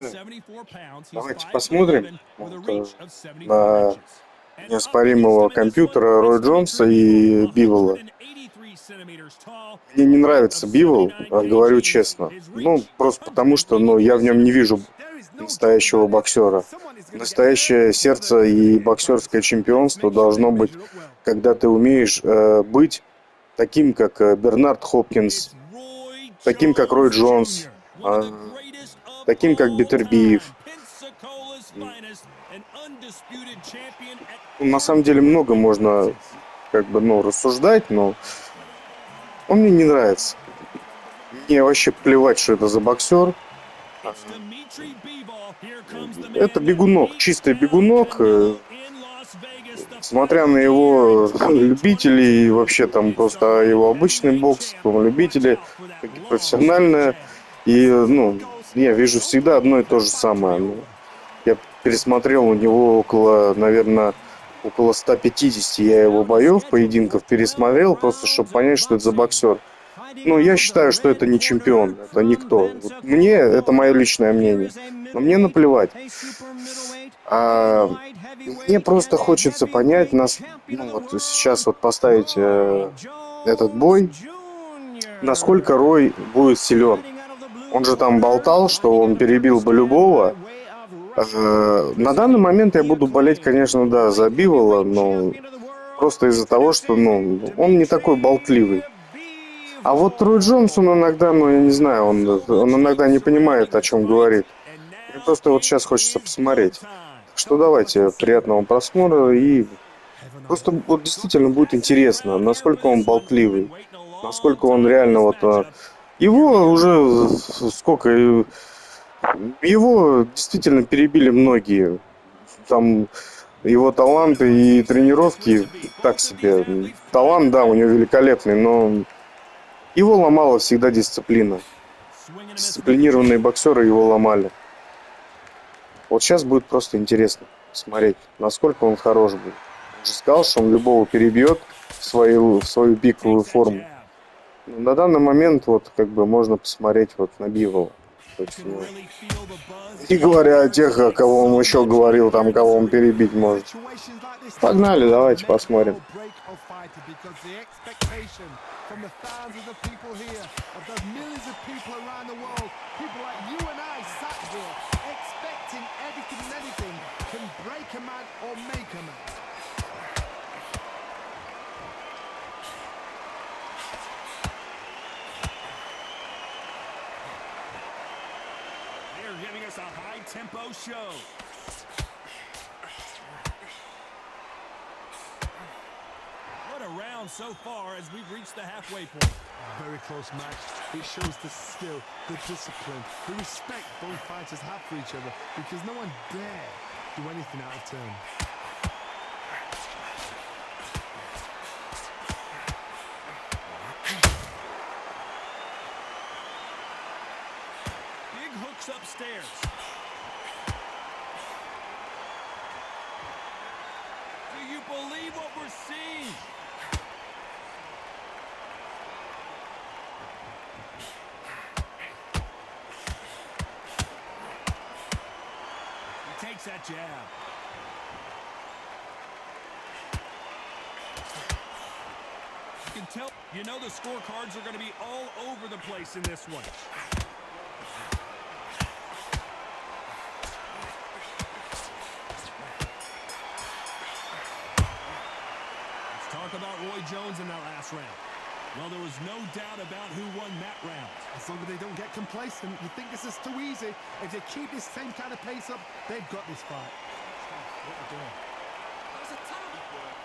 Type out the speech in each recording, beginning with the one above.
Давайте посмотрим на неоспоримого компьютера Роя Джонса и Бивола. Мне не нравится Бивол, говорю честно. Ну, просто потому что я в нем не вижу настоящего боксера. Настоящее сердце и боксерское чемпионство должно быть, когда ты умеешь быть таким, как Бернард Хопкинс, таким, как Рой Джонс, таким, как Битербиев. На самом деле много можно рассуждать, но он мне не нравится. Мне вообще плевать, что это за боксер. Это бегунок, чистый бегунок. Смотря на его любителей и вообще там просто его обычный бокс, любители, как и профессиональное. И, я вижу всегда одно и то же самое. Я пересмотрел у него наверное, около 150 я его боев, поединков пересмотрел, просто чтобы понять, что это за боксер. Я считаю, что это не чемпион, это никто. Вот мне, это мое личное мнение. Но мне наплевать. Мне просто хочется понять, сейчас поставить этот бой, насколько Рой будет силен. Он же там болтал, что он перебил бы любого. На данный момент я буду болеть, конечно, да, за Бивола, но просто из-за того, что, он не такой болтливый. А вот Рой Джонс, он иногда, я не знаю, он иногда не понимает, о чем говорит. Мне просто вот сейчас хочется посмотреть. Так что давайте, приятного просмотра, и просто вот действительно будет интересно, насколько он болтливый, насколько он реально его уже сколько... Его действительно перебили многие. Там его таланты и тренировки так себе. Талант, да, у него великолепный, но его ломала всегда дисциплина. Дисциплинированные боксеры его ломали. Вот сейчас будет просто интересно смотреть, насколько он хорош будет. Он же сказал, что он любого перебьет в свою пиковую форму. На данный момент можно посмотреть на Бивола. Не говоря о тех, о кого он еще говорил, там кого он перебить может. Погнали, давайте посмотрим. Giving us a high-tempo show. What a round so far as we've reached the halfway point. Very close match. It shows the skill, the discipline, the respect both fighters have for each other, because no one dare do anything out of turn. Upstairs. Do you believe what we're seeing? He takes that jab. You can tell, the scorecards are going to be all over the place in this one. About Roy Jones in that last round. Well, there was no doubt about who won that round. As long as they don't get complacent, you think this is too easy. If they keep this same kind of pace up, they've got this fight. What are doing? That was a terrible work.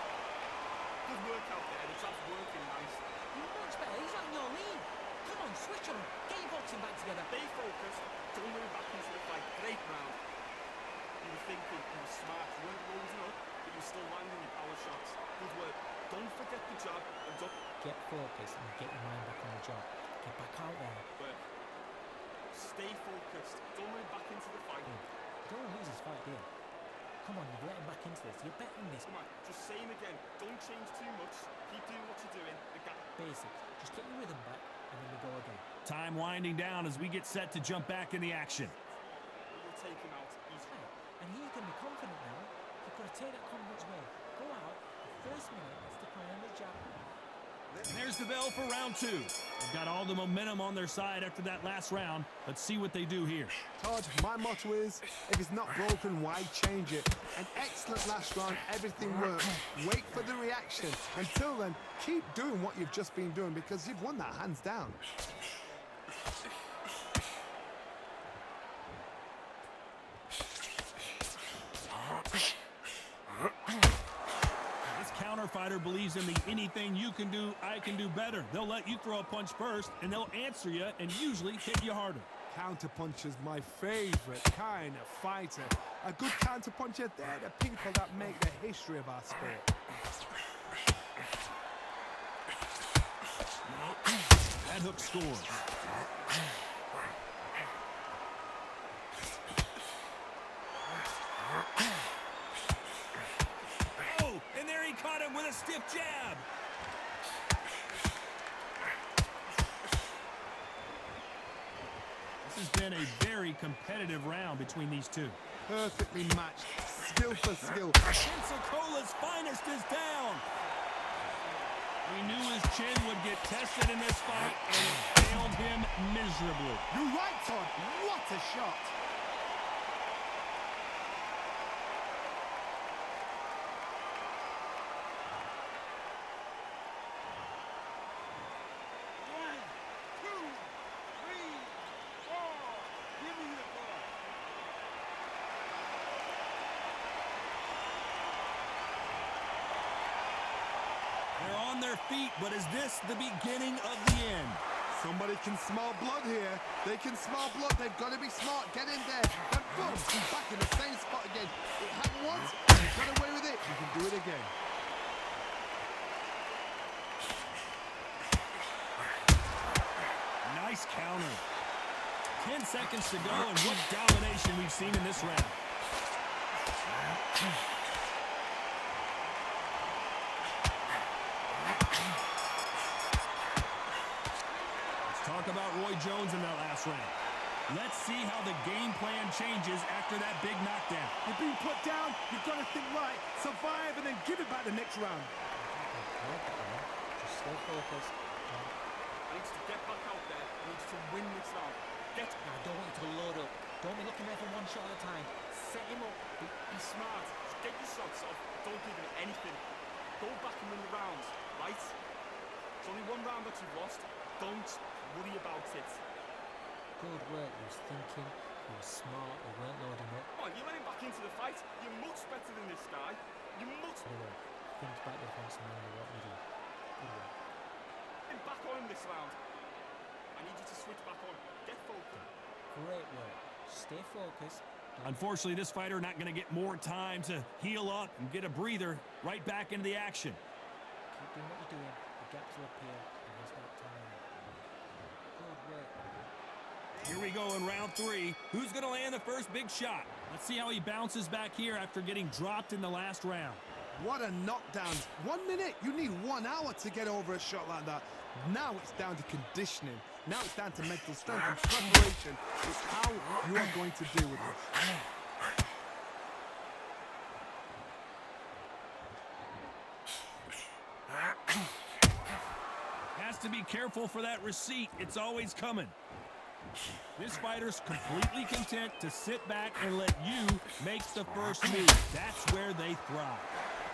Good work out there. The top's working nice. You're much better. He's on your lead. Come on, switch on. Get your boxing back together. Stay focused. Don't move back into the fight. Great round. You were thinking you were smart. You weren't closing up, but you were still landing your power shots. Good work. Don't forget the job and don't get focused and get your mind back on the job. Get back out there. But stay focused. Don't move back into the fight. Don't lose this fight, dear. Come on, you've let him back into this. You're betting this. Come on, just say him again. Don't change too much. Keep doing what you're doing. Basics. Just get your rhythm back and then we go again. Time winding down as we get set to jump back in the action. take him out. He's And he's going to be confident now. He's got to take that confidence away. Go out, the first minute, stick around the jab. And there's the bell for round 2. They've got all the momentum on their side after that last round. Let's see what they do here. Todd, my motto is, if it's not broken, why change it? An excellent last round, everything worked. Wait for the reaction. Until then, keep doing what you've just been doing because you've won that hands down. This counter fighter believes in the anything you can do, I can do better. They'll let you throw a punch first, and they'll answer you and usually hit you harder. Counter puncher's my favorite kind of fighter. A good counter puncher, they're the people that make the history of our sport. That hook scores. Oh, and there he caught him with a stiff jab. This has been a very competitive round between these two. Perfectly matched, skill for skill. Pensacola's finest is down. We knew his chin would get tested in this fight, and it failed him miserably. You're right, Todd. What a shot. They're on their feet, but is this the beginning of the end? Somebody can smell blood here. They can smell blood. They've got to be smart. Get in there. And boom, he's back in the same spot again. It happened once. He got away with it. You can do it again. Nice counter. 10 seconds to go, and what domination we've seen in this round. Let's talk about Roy Jones in that last round. Let's see how the game plan changes after that big knockdown. You've been put down. You've got to think right. Survive and then give it back the next round. Just stay focused. I need to get back out there. I need to win this round. Get. Now, I don't want you to load up. Don't be looking there for one shot at a time. Set him up. Be smart. Just get your shots off. Don't give him anything. Go back and win the rounds, right? It's only one round that you've lost. Don't worry about it. Good work. He was thinking. He was smart. He weren't loading up. Come on, you let him back into the fight. You're much better than this guy. You're much Anyway, think back the defense and then what we do. Good work. back on him this round. I need you to switch back on. Get focused. Great work. Stay focused. Unfortunately, this fighter not going to get more time to heal up and get a breather. Right back into the action. Keep doing what you're doing. The gaps will appear, and there's that time. Good work. Here we go in round 3. Who's going to land the first big shot? Let's see how he bounces back here after getting dropped in the last round. What a knockdown. 1 minute. You need 1 hour to get over a shot like that. Now it's down to conditioning. Now it's down to mental strength and preparation. It's how you are going to deal with it. Has to be careful for that receipt. It's always coming. This fighter's completely content to sit back and let you make the first move. That's where they thrive.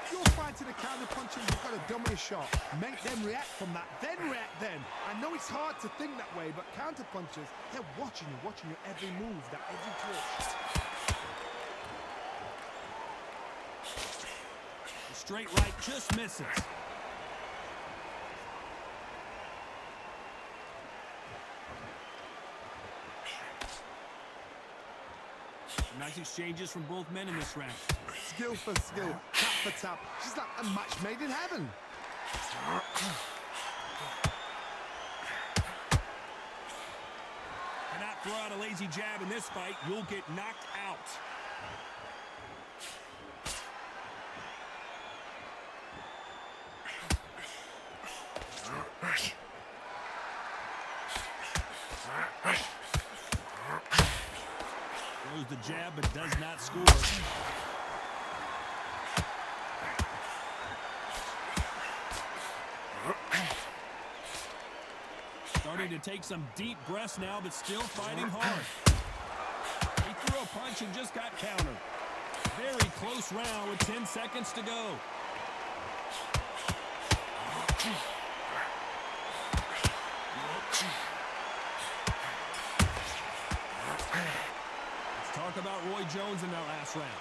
If you're fighting a counter puncher, you've got to dummy a shot. Make them react from that, then react then. I know it's hard to think that way, but counter punchers, they're watching you every move, that every twitch. The straight right just misses. Nice exchanges from both men in this round. Skill for skill, tap for tap. She's like a match made in heaven. Cannot throw out a lazy jab in this fight. You'll get knocked out. Throws the jab but does not score. Starting to take some deep breaths now, but still fighting hard. He threw a punch and just got countered. Very close round with 10 seconds to go. Let's talk about Roy Jones in that last round.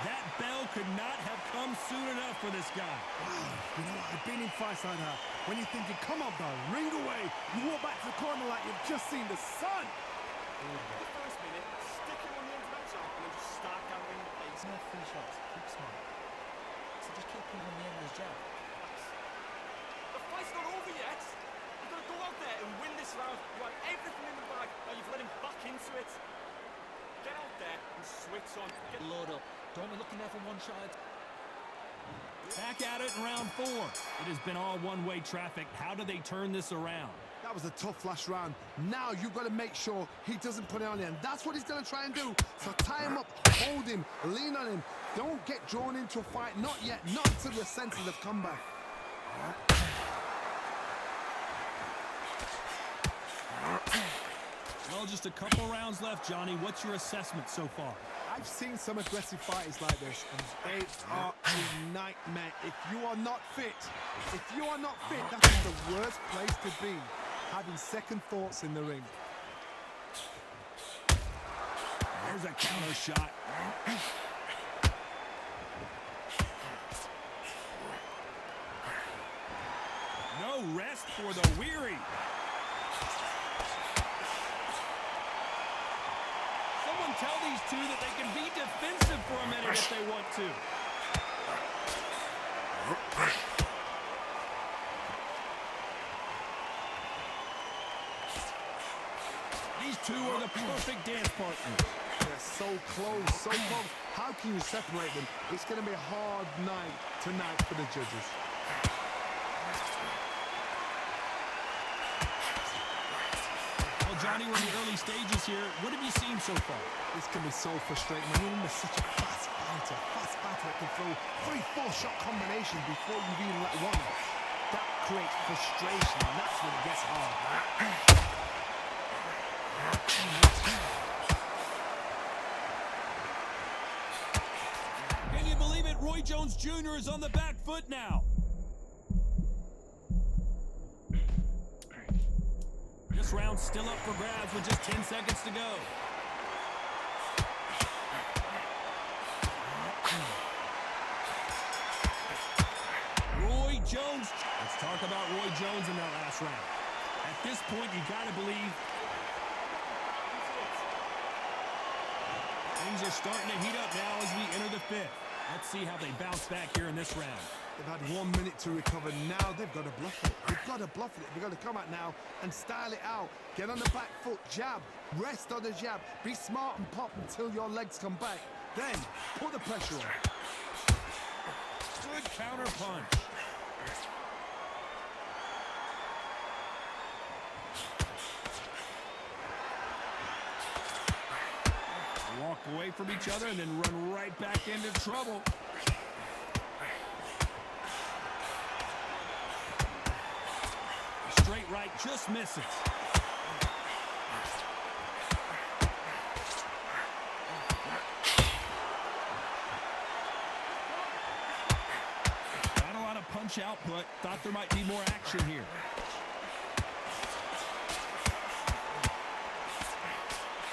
That bell could not have come soon enough for this guy. Wow, you know what? I've been in fights like that. When you're thinking, come on, bro, ring away. You walk back to the corner like you've just seen the sun. The first minute, stick him on the end of that jump and then just start gathering the pace. No free shots. Keep smart. So just keep him on the end of his jab. The fight's not over yet. You've got to go out there and win this round. You have everything in the bag. Now you've let him back into it. Get out there and switch on. Load up. Don't be looking there for one shot. Back at it in round 4. It has been all one-way traffic. How do they turn this around? That was a tough last round. Now you've got to make sure he doesn't put it on you, and that's what he's going to try and do. So tie him up, hold him, lean on him. Don't get drawn into a fight. Not yet. Not until your senses have come back. Well, just a couple rounds left, Johnny. What's your assessment so far? I've seen some aggressive fighters like this, and they are a nightmare. If you are not fit, that is the worst place to be, having second thoughts in the ring. There's a counter shot. No rest for the weary. Someone tell these two that they can be defensive for a minute if they want to. These two are the perfect dance partners. They're so close, so close. How can you separate them? It's going to be a hard night tonight for the judges. Well, Johnny, we're in the early stages here. What have you seen so far? This can be so frustrating when you're such a fast fighter that can throw 3-4 shot combinations before you've even let one off. That creates frustration, and that's when it gets hard. Can you believe it? Roy Jones Jr. is on the back foot now. This round's still up for grabs with just 10 seconds to go. Roy Jones. Let's talk about Roy Jones in that last round. At this point, you got to believe things are starting to heat up now as we enter the 5th. Let's see how they bounce back here in this round. They've had 1 minute to recover. Now they've got to bluff it. They've got to bluff it. They've got to come out now and style it out. Get on the back foot, jab, rest on the jab. Be smart and pop until your legs come back. Then put the pressure on. Good counter punch. Walk away from each other and then run right back into trouble. Straight right just misses. Not a lot of punch output. Thought there might be more action here.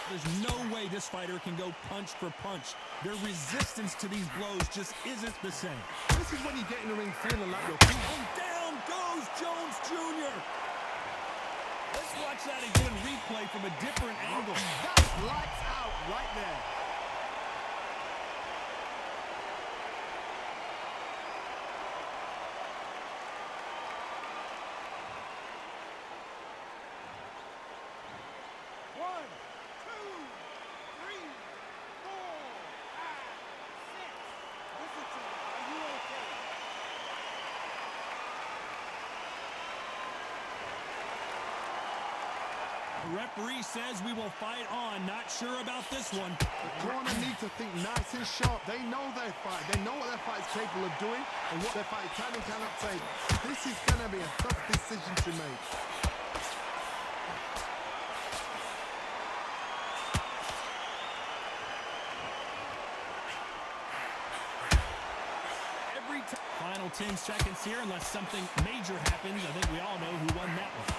There's no way this fighter can go punch for punch. Their resistance to these blows just isn't the same. This is when you get in the ring feeling like you're And down goes Jones Jr. Let's watch that again, replay from a different angle. That's lights out right there. The referee says we will fight on. Not sure about this one. The corner need to think nice and sharp. They know their fight. They know what their fight is capable of doing and what their fight can and cannot take. This is going to be a tough decision to make. Final 10 seconds here, unless something major happens. I think we all know who won that one.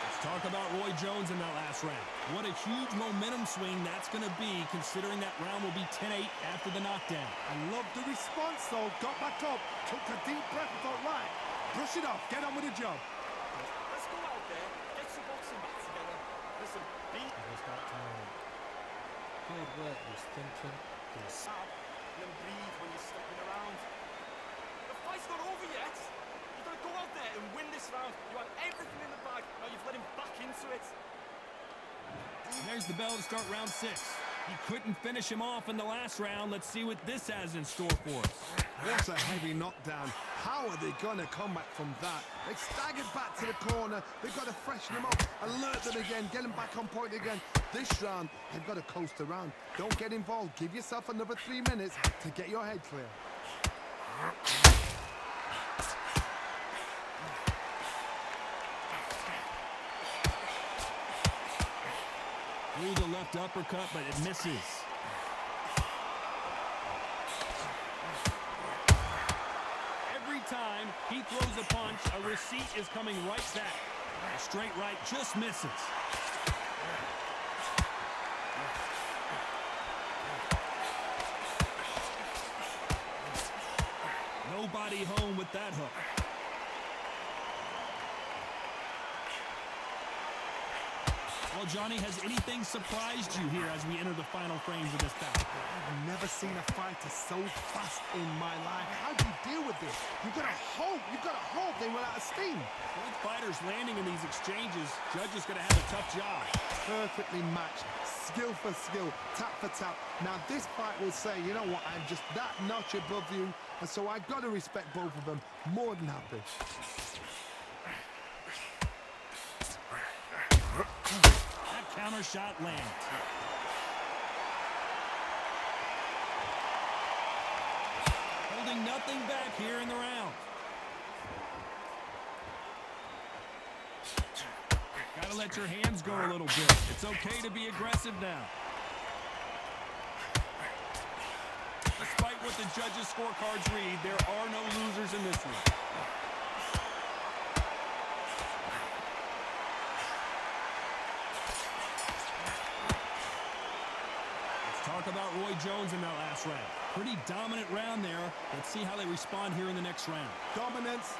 Let's talk about Roy Jones in that last round. What a huge momentum swing that's going to be, considering that round will be 10-8 after the knockdown. I love the response, though. Got back up, took a deep breath and thought, right, brush it off, get on with the job. Let's go out there, get some boxing back together. Listen, beat. Good work, he was thinking. He was Stop and then breathe when you're stepping around. The fight's not over yet. You've got to go out there and win this round. You had everything in the bag. Now you've let him back into it. And there's the bell to start round 6. He couldn't finish him off in the last round. Let's see what this has in store for us. What a heavy knockdown. How are they going to come back from that? They staggered back to the corner. They've got to freshen them up, alert them again, get them back on point again. This round, they've got to coast around. Don't get involved. Give yourself another 3 minutes to get your head clear. Through the left uppercut, but it misses. Every time he throws a punch, a receipt is coming right back. A straight right just misses. Nobody home with that hook. Well, Johnny, has anything surprised you here as we enter the final frames of this bout? I've never seen a fighter so fast in my life. How do you deal with this? You've got to hope they run out of steam. Both fighters landing in these exchanges, judges going to have a tough job. Perfectly matched, skill for skill, tap for tap. Now this fight will say, you know what, I'm just that notch above you, and so I've got to respect both of them. More than happy. Counter shot lands. Holding nothing back here in the round. Gotta let your hands go a little bit. It's okay to be aggressive now. Despite what the judges' scorecards read, there are no losers in this one. Talk about Roy Jones in that last round. Pretty dominant round there. Let's see how they respond here in the next round. Dominance.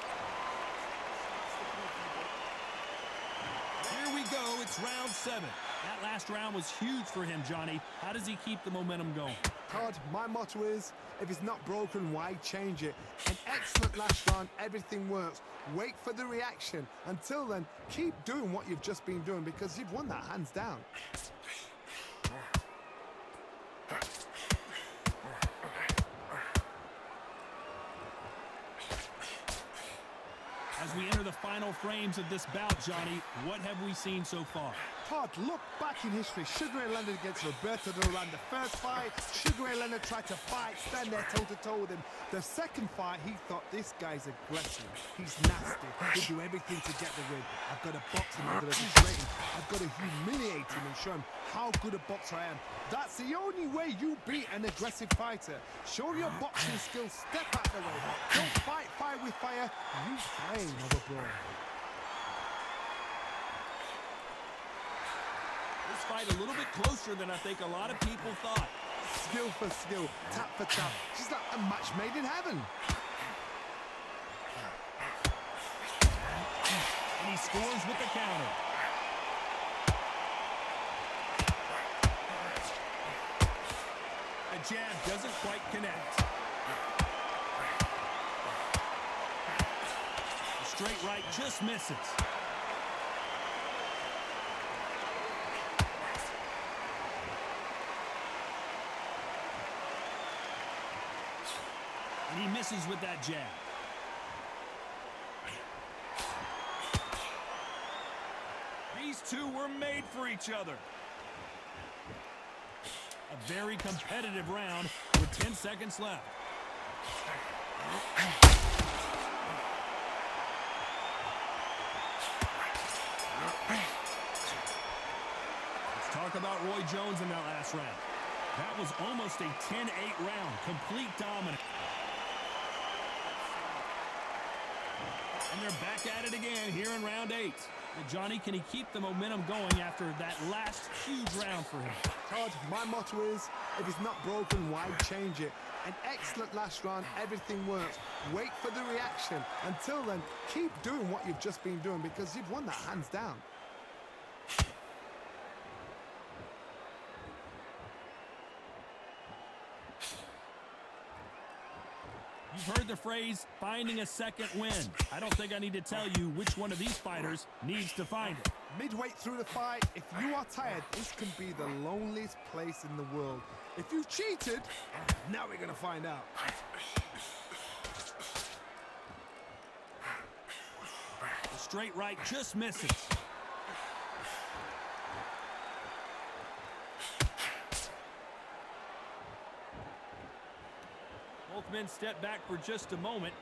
Here we go. It's round 7. That last round was huge for him, Johnny. How does he keep the momentum going? Todd, my motto is, if it's not broken, why change it? An excellent last round, everything works. Wait for the reaction. Until then, keep doing what you've just been doing because you've won that hands down. As we enter the final frames of this bout, Johnny, what have we seen so far? Todd, look back in history. Sugar Ray Leonard against Roberto Duran. The first fight, Sugar Ray Leonard tried to fight, stand there toe-to-toe with him. The second fight, he thought, this guy's aggressive. He's nasty. He'll do everything to get the win. I've got to box him. I've got to degrade him. I've got to humiliate him and show him how good a boxer I am. That's the only way you beat an aggressive fighter. Show your boxing skills. Step out the way. Don't fight fire with fire. You flame of a brawl. This fight a little bit closer than I think a lot of people thought. Skill for skill, tap for tap. Just like a match made in heaven. And he scores with the counter. The jab doesn't quite connect. The straight right just misses. And he misses with that jab. These two were made for each other. A very competitive round with 10 seconds left. Let's talk about Roy Jones in that last round. That was almost a 10-8 round, complete dominance. And they're back at it again here in round 8. And Johnny, can he keep the momentum going after that last huge round for him? Todd, my motto is, if it's not broken, why change it? An excellent last round, everything works. Wait for the reaction. Until then, keep doing what you've just been doing because you've won that hands down. You've heard the phrase, finding a second win. I don't think I need to tell you which one of these fighters needs to find it. Midway through the fight, if you are tired, this can be the loneliest place in the world. If you cheated, now we're going to find out. The straight right just misses. Both men step back for just a moment.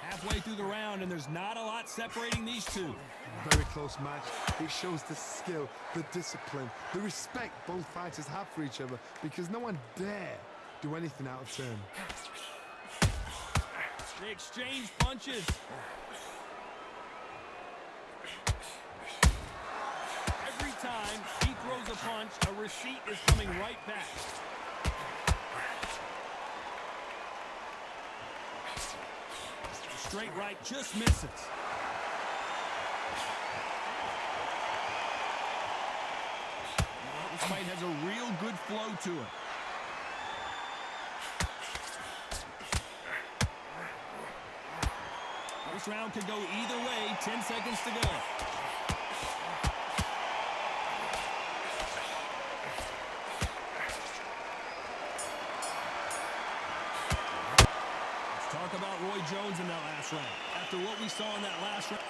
Halfway through the round, and there's not a lot separating these two. Very close match. It shows the skill, the discipline, the respect both fighters have for each other because no one dare do anything out of turn. They exchange punches. Every time he throws a punch, a receipt is coming right back. The straight right just misses. This fight has a real good flow to it. This round could go either way. 10 seconds to go. Let's talk about Roy Jones in that last round. After what we saw in that last round.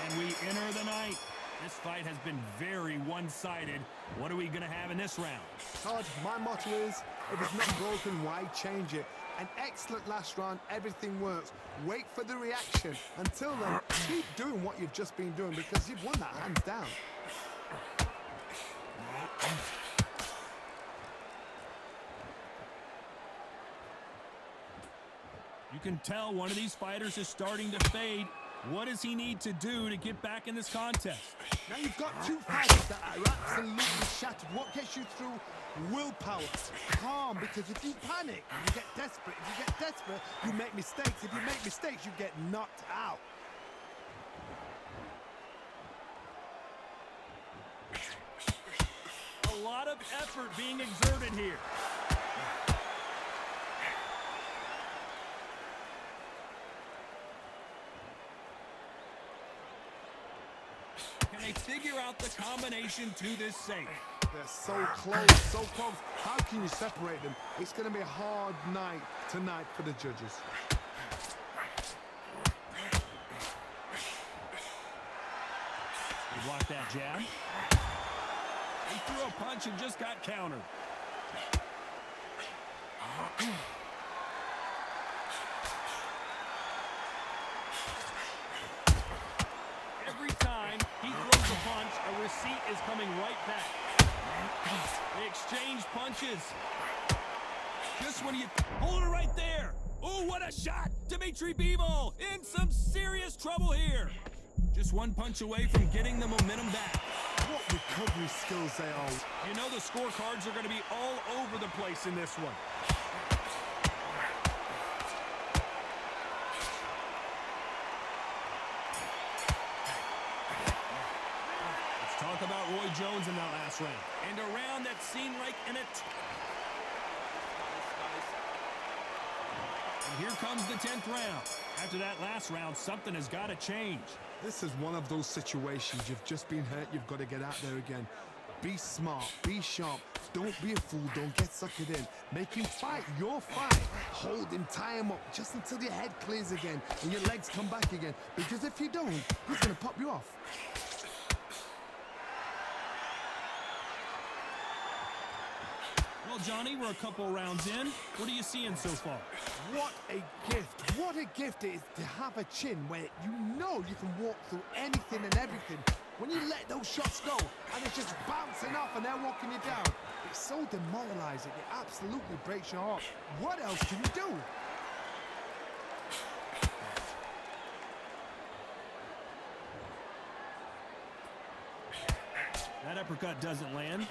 And we enter the night. This fight has been very one-sided. What are we going to have in this round? Todd, my motto is, if it's not broken, why change it? An excellent last round, everything works. Wait for the reaction. Until then, keep doing what you've just been doing because you've won that hands down. You can tell one of these fighters is starting to fade. What does he need to do to get back in this contest? Now you've got two fighters that are absolutely shattered. What gets you through? Willpower. Calm, because if you panic, you get desperate. If you get desperate, you make mistakes. If you make mistakes, you get knocked out. A lot of effort being exerted here. Can they figure out the combination to this safe? They're so close, so close. How can you separate them? It's going to be a hard night tonight for the judges. He blocked that jab. He threw a punch and just got countered. Every time he throws a punch, a receipt is coming right back. They exchange punches. Just when you hold it right there. Oh, what a shot! Dmitry Bivol in some serious trouble here. Just one punch away from getting the momentum back. What recovery skills they are. You know the scorecards are going to be all over the place in this one. Let's talk about Roy Jones in that last round. And a round that seemed like an And here comes the 10th round. After that last round, something has got to change. This is one of those situations. You've just been hurt. You've got to get out there again. Be smart. Be sharp. Don't be a fool. Don't get suckered in. Make him fight your fight. Hold him. Tie him up just until your head clears again and your legs come back again. Because if you don't, he's going to pop you off. Well, Johnny, we're a couple rounds in. What are you seeing so far? What a gift. What a gift it is to have a chin where you know you can walk through anything and everything. When you let those shots go and it's just bouncing off and they're walking you down, it's so demoralizing. It absolutely breaks your heart. What else can you do? That uppercut doesn't land.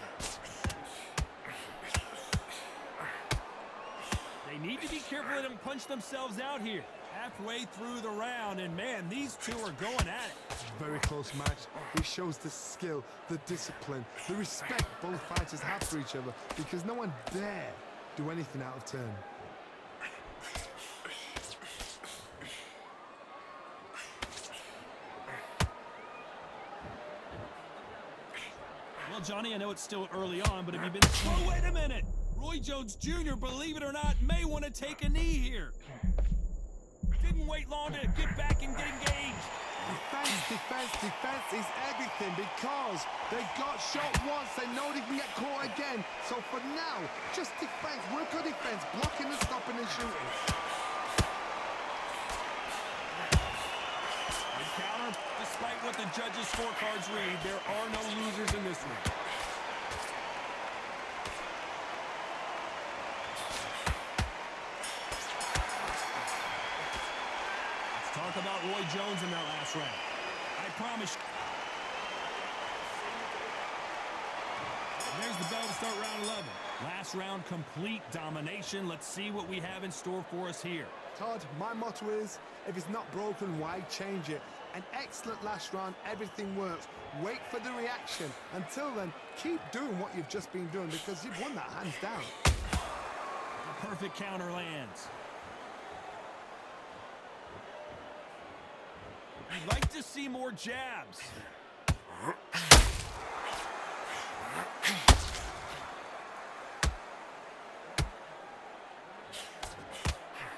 They need to be careful they don't punch themselves out here. Halfway through the round, and man, these two are going at it. Very close match. It shows the skill, the discipline, the respect both fighters have for each other, because no one dare do anything out of turn. Well, Johnny, I know it's still early on, but have you been... Oh, wait a minute! Roy Jones Jr., believe it or not, may want to take a knee here. Didn't wait long to get back and get engaged. Defense is everything, because they got shot once, they know they can get caught again. So for now, just defense, work on defense, blocking and stopping and shooting. Good counter. Despite what the judges' scorecards read, there are no losers in this one. Talk about Roy Jones in that last round. I promise. There's the bell to start round 11. Last round, complete domination. Let's see what we have in store for us here. Todd, my motto is, if it's not broken, why change it? An excellent last round, everything works. Wait for the reaction. Until then, keep doing what you've just been doing, because you've won that hands down. The perfect counter lands. You'd like to see more jabs.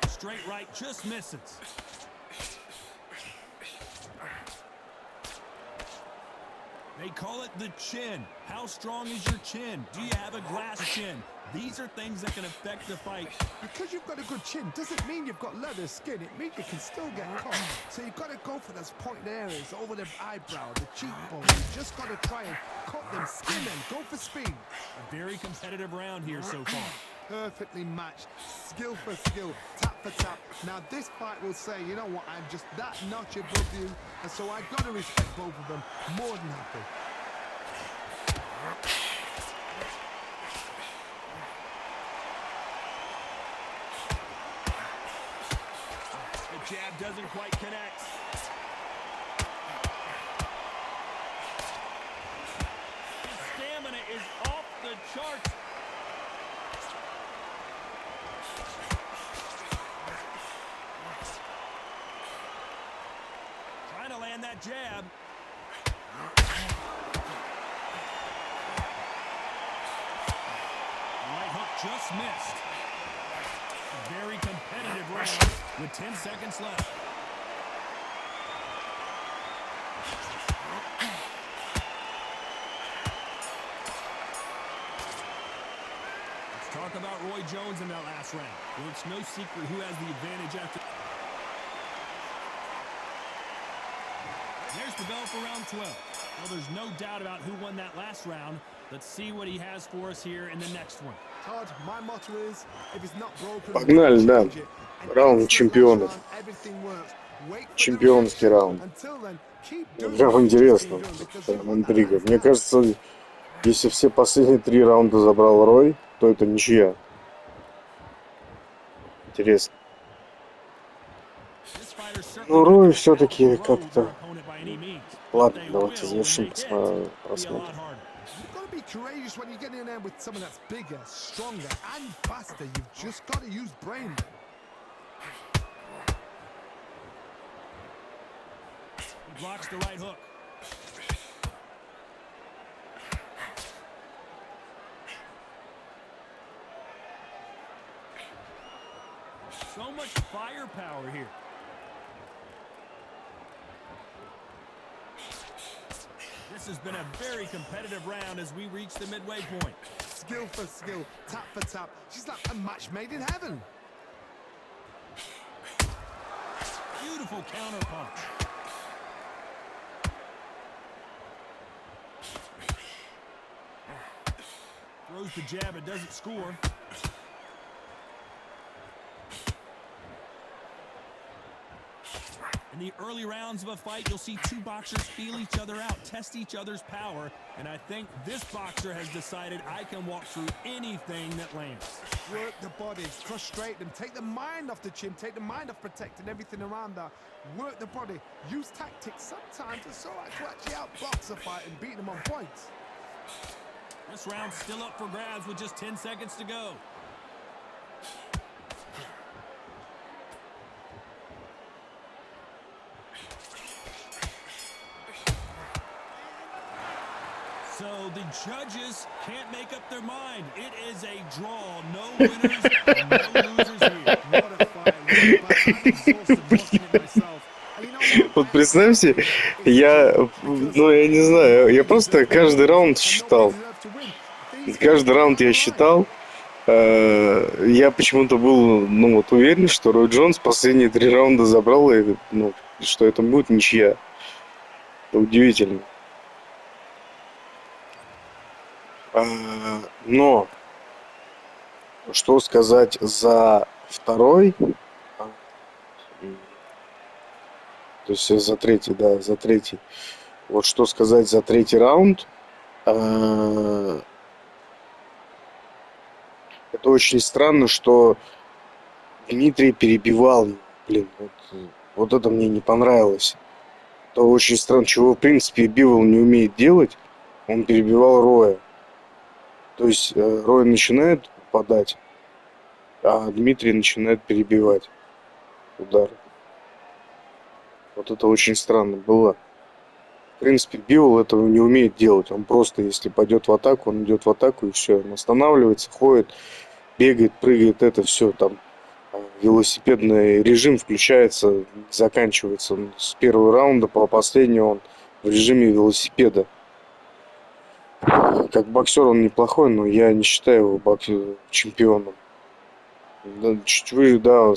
Straight right just misses. They call it the chin. How strong is your chin? Do you have a glass chin? These are things that can affect the fight. Because you've got a good chin doesn't mean you've got leather skin. It means you can still get caught. So you've got to go for those pointed areas, over the eyebrow, the cheekbone. You've just got to try and cut them, skin them, go for speed. A very competitive round here so far. Perfectly matched, skill for skill, tap for tap. Now this fight will say, you know what, I'm just that notch above you, and so I've got to respect both of them. More than happy. The jab doesn't quite connect. His stamina is off the charts. Trying to land that jab. Right hook just missed. A very competitive round with 10 seconds left. Let's talk about Roy Jones in that last round. Well, it's no secret who has the advantage after. There's the bell for round 12. Well, there's no doubt about who won that last round. Let's see what he has for us here in the next one. Todd, my motto is, if it's not broken, Погнали, да. Раунд чемпионов. Чемпионский раунд. Прям интересно. Прям интрига. Мне кажется, если все последние 3 раунда забрал Рой, то это ничья. Интересно. Ну, Рой все-таки как-то... Ладно, давайте завершим просмотр. Be courageous when you get in there with someone that's bigger, stronger, and faster. You've just got to use brain. He blocks the right hook. So much firepower here. This has been a very competitive round as we reach the midway point. Skill for skill, tap for tap. She's like a match made in heaven. Beautiful counter punch. Throws the jab and doesn't score. In the early rounds of a fight, you'll see two boxers feel each other out, test each other's power, and I think this boxer has decided I can walk through anything that lands. Work the body, frustrate them, take the mind off the chin, take the mind off protecting everything around her. Work the body, use tactics sometimes to sort of to actually outbox a fight and beat them on points. This round's still up for grabs with just 10 seconds to go. So the judges can't make up their mind. It is a draw. No winners and no losers here. What a fight, what a fight. I'm exhausted watching it myself. And you know what? Вот представьте, ну я не знаю, я просто каждый раунд считал. Каждый раунд я считал. Я почему-то был, ну вот, уверен, что Рой Джонс последние 3 раунда забрал, и, ну, что это будет ничья. Это удивительно. Но что сказать за второй, то есть за третий, да, за третий. Вот что сказать за третий раунд. Это очень странно, что Дмитрий перебивал его. Блин, вот это мне не понравилось. Это очень странно, чего в принципе Бивол не умеет делать. Он перебивал Роя. То есть Рой начинает попадать, а Дмитрий начинает перебивать удары. Вот это очень странно было. В принципе, Бивол этого не умеет делать. Он просто, если пойдет в атаку, он идет в атаку и все. Он останавливается, ходит, бегает, прыгает. Это все там. Велосипедный режим включается, заканчивается. С первого раунда по последний он в режиме велосипеда. Как боксер он неплохой, но я не считаю его чемпионом. Да, чуть выше, да,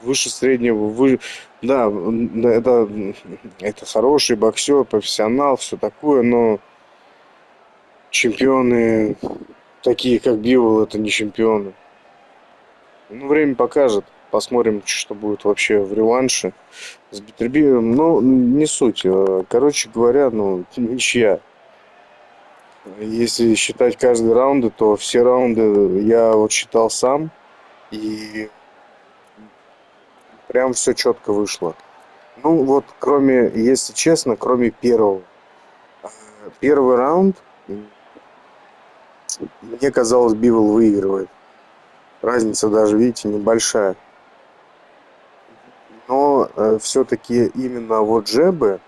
выше среднего, да, это хороший боксер, профессионал, все такое, но чемпионы, такие как Бивол, это не чемпионы. Ну, время покажет. Посмотрим, что будет вообще в реванше с Битербиевым. Ну, не суть. Короче говоря, ну, ничья. Если считать каждый раунд, то все раунды я вот считал сам. И прям все четко вышло. Ну вот, кроме, если честно, кроме первого. Первый раунд, мне казалось, Бивол выигрывает. Разница даже, видите, небольшая. Но все-таки именно вот джебы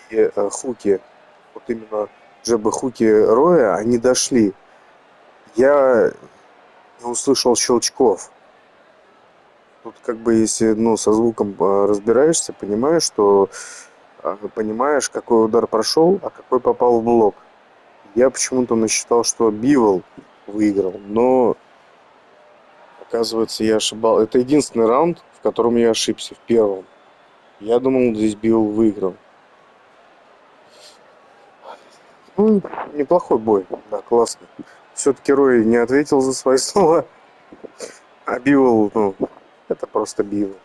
и хуки, вот именно джебы-хуки Роя, они дошли. Я не услышал щелчков. Тут как бы если, ну, со звуком разбираешься, понимаешь, что понимаешь, какой удар прошел, а какой попал в блок. Я почему-то насчитал, что Бивол выиграл, но оказывается я ошибал. Это единственный раунд, в котором я ошибся, в первом. Я думал, здесь Бивол выиграл. Ну, неплохой бой, да, классный. Все-таки Рой не ответил за свои слова, а Бивол, ну, это просто Бивол.